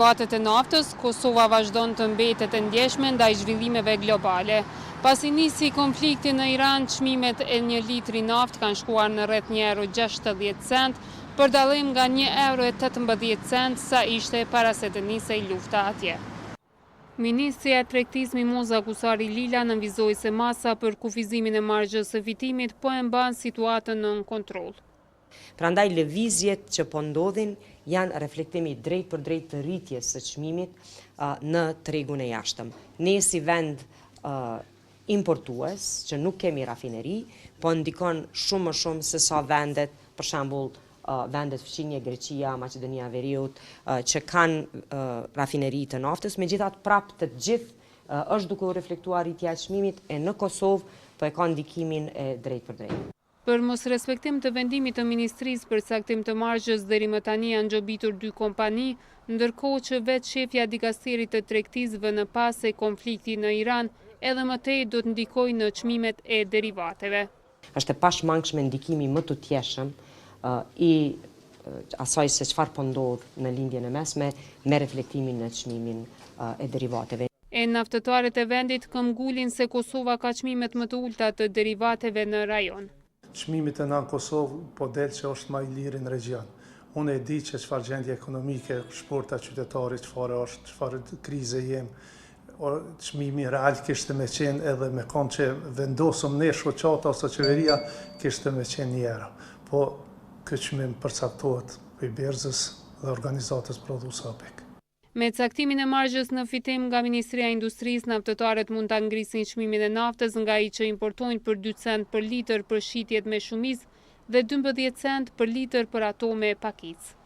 Situatet e naftës, Kosova vazhdon të mbetet e ndjeshme ndaj zhvillimeve globale. Pasi nisi konflikti në Iran, çmimet e 1 litri naftë kanë shkuar në rreth €1.60, për dallim nga €1.18 sa ishte para se të nisej lufta atje. Ministrja e Tregtisë Mimoza Kusari Lila nënvizoi se masa për kufizimin e margjës së fitimit po e mban situatën nën kontroll. Prandaj lëvizjet që po ndodhin janë reflektimi drejt për drejt të rritjes së çmimit në tregun e jashtëm. Ne si vend importues, që nuk kemi rafineri, po ndikon shumë më shumë se sa vendet, për shembull vendet fqinje, Greqia, Maqedonia e Veriut, që kanë rafineri të naftës, megjithatë prapë të gjithë është duke u reflektuar rritja e çmimit e në Kosovë, po e ka ndikimin e drejt për drejt. Për mos respektim të vendimit të Ministrisë për caktim të margjës, deri më tani janë gjobitur 2 kompani, ndërkohë që vetë shefja dikasterit të tregtisë vë në pas se konflikti në Iran edhe më tej do të ndikojë në çmimet e derivateve. Është e pashmangshme ndikimi më të tjeshëm i asaj se çfarë po ndodh në lindjen e mesme me reflektimin në çmimin e derivateve. E naftëtarët e vendit këmbgulin se Kosova ka çmimet më të ulta të derivateve në rajon. Çmimit e në Kosovë po del që është më i liri në regjion. Unë e di që çfarë gjendje ekonomike shporta qytetarit, çfarë është, çfarë krize jem. Çmimi real kishte me qenë edhe me konë që vendosëm ne shoqata ose qeveria kishte me qenë njëra. Po këtë çmim përcaktohet për Berzës dhe organizatës prodhuese OPEC. Me caktimin e margjës në fitim nga Ministria e Industrisë, naftëtarët mund ta ngrisin çmimin e naftës nga ai që importojnë për 2 cent për litër për shitjet me shumicë dhe 12 cent për litër për ato me pakicë.